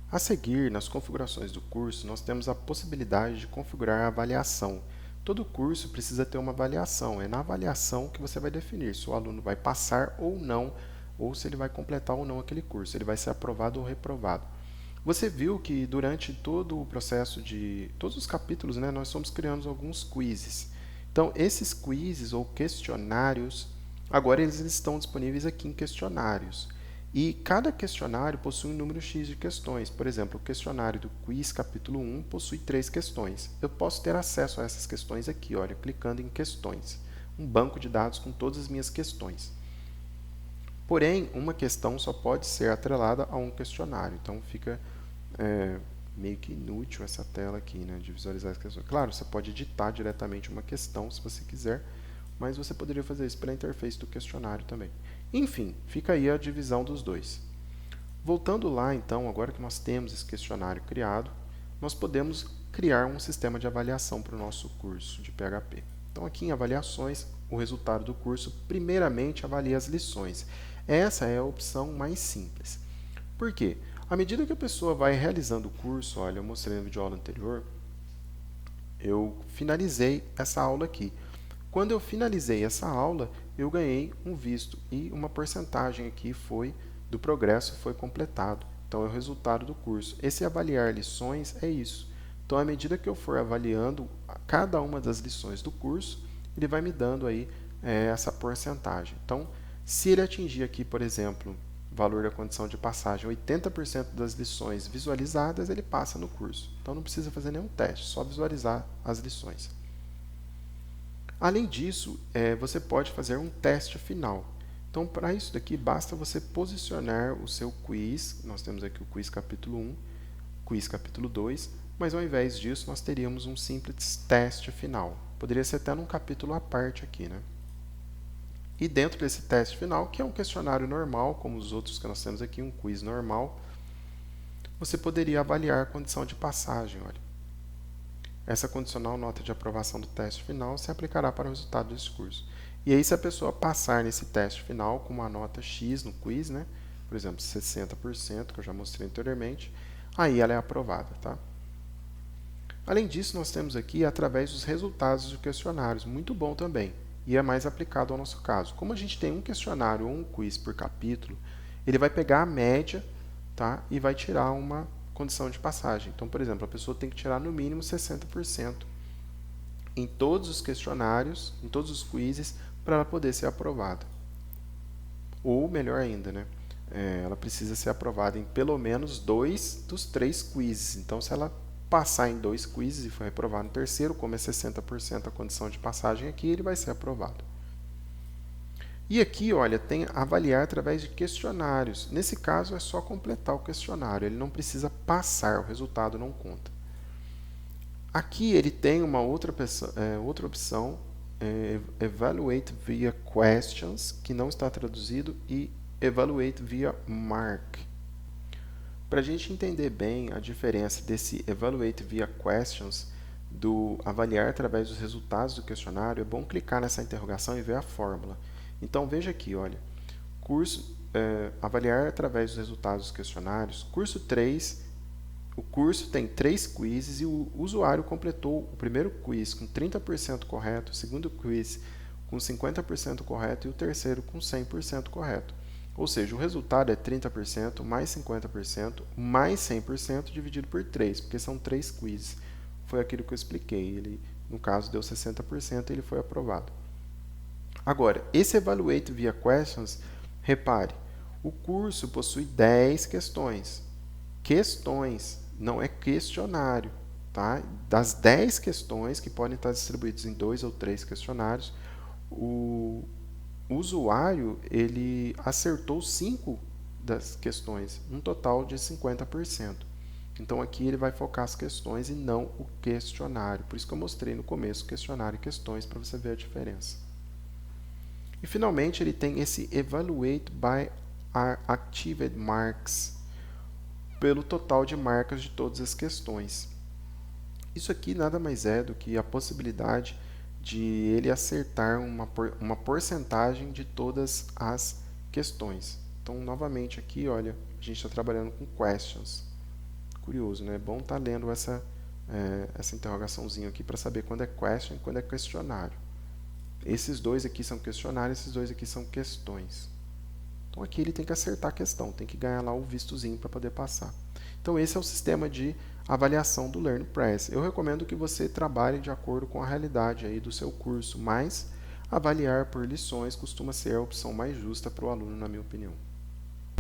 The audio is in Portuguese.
A seguir, nas configurações do curso, nós temos a possibilidade de configurar a avaliação. Todo curso precisa ter uma avaliação. É na avaliação que você vai definir se o aluno vai passar ou não, ou se ele vai completar ou não aquele curso, ele vai ser aprovado ou reprovado. Você viu que durante todo o processo de todos os capítulos, né, nós estamos criando alguns quizzes. Então, esses quizzes ou questionários, agora eles estão disponíveis aqui em questionários. E cada questionário possui um número X de questões. Por exemplo, o questionário do quiz capítulo 1 possui 3 questões. Eu posso ter acesso a essas questões aqui, olha, clicando em questões. Um banco de dados com todas as minhas questões. Porém, uma questão só pode ser atrelada a um questionário. Então, fica meio que inútil essa tela aqui, né, de visualizar as questões. Claro, você pode editar diretamente uma questão se você quiser, mas você poderia fazer isso pela interface do questionário também. Enfim, fica aí a divisão dos dois. Voltando lá, então, agora que nós temos esse questionário criado, nós podemos criar um sistema de avaliação para o nosso curso de PHP. Então, aqui em avaliações, o resultado do curso, primeiramente, avalia as lições. Essa é a opção mais simples. Por quê? À medida que a pessoa vai realizando o curso, olha, eu mostrei no vídeo aula anterior, eu finalizei essa aula aqui. Quando eu finalizei essa aula, eu ganhei um visto e uma porcentagem aqui foi do progresso foi completado. Então, é o resultado do curso. Esse avaliar lições é isso. Então, à medida que eu for avaliando cada uma das lições do curso, ele vai me dando aí essa porcentagem. Então, se ele atingir aqui, por exemplo, valor da condição de passagem, 80% das lições visualizadas, ele passa no curso. Então, não precisa fazer nenhum teste, só visualizar as lições. Além disso, você pode fazer um teste final. Então, para isso daqui, basta você posicionar o seu quiz. Nós temos aqui o quiz capítulo 1, quiz capítulo 2, mas ao invés disso, nós teríamos um simples teste final. Poderia ser até num capítulo à parte aqui, né? E dentro desse teste final, que é um questionário normal, como os outros que nós temos aqui, um quiz normal, você poderia avaliar a condição de passagem, olha. Essa condicional nota de aprovação do teste final se aplicará para o resultado desse curso. E aí, se a pessoa passar nesse teste final com uma nota X no quiz, né, por exemplo, 60%, que eu já mostrei anteriormente, aí ela é aprovada. Tá? Além disso, nós temos aqui através dos resultados dos questionários, muito bom também, e é mais aplicado ao nosso caso. Como a gente tem um questionário ou um quiz por capítulo, ele vai pegar a média, tá, e vai tirar uma condição de passagem. Então, por exemplo, a pessoa tem que tirar no mínimo 60% em todos os questionários, em todos os quizzes, para ela poder ser aprovada. Ou, melhor ainda, né? Ela precisa ser aprovada em pelo menos 2 dos 3 quizzes. Então, se ela passar em 2 quizzes e for reprovado no terceiro, como é 60% a condição de passagem aqui, ele vai ser aprovado. E aqui, olha, tem avaliar através de questionários. Nesse caso, é só completar o questionário, ele não precisa passar, o resultado não conta. Aqui ele tem uma outra opção, Evaluate via Questions, que não está traduzido, e Evaluate via Mark. Para a gente entender bem a diferença desse Evaluate via Questions do avaliar através dos resultados do questionário, é bom clicar nessa interrogação e ver a fórmula. Então, veja aqui, olha, avaliar através dos resultados dos questionários, curso 3, o curso tem 3 quizzes e o usuário completou o primeiro quiz com 30% correto, o segundo quiz com 50% correto e o terceiro com 100% correto. Ou seja, o resultado é 30% mais 50% mais 100% dividido por 3, porque são 3 quizzes. Foi aquilo que eu expliquei. Ele, no caso, deu 60% e ele foi aprovado. Agora, esse Evaluate via Questions, repare, o curso possui 10 questões. Questões, não é questionário. Tá? Das 10 questões, que podem estar distribuídas em 2 ou 3 questionários, o usuário ele acertou 5 das questões, um total de 50%. Então, aqui ele vai focar as questões e não o questionário. Por isso que eu mostrei no começo questionário e questões, para você ver a diferença. E, finalmente, ele tem esse Evaluate by Actived Marks, pelo total de marcas de todas as questões. Isso aqui nada mais é do que a possibilidade de ele acertar uma porcentagem de todas as questões. Então, novamente aqui, olha, a gente está trabalhando com questions. curioso, né? É bom estar lendo essa interrogaçãozinha aqui para saber quando é question e quando é questionário. Esses dois aqui são questionários, esses dois aqui são questões. Então aqui ele tem que acertar a questão, tem que ganhar lá o vistozinho para poder passar. Então esse é o sistema de avaliação do LearnPress. Eu recomendo que você trabalhe de acordo com a realidade aí do seu curso, mas avaliar por lições costuma ser a opção mais justa para o aluno, na minha opinião.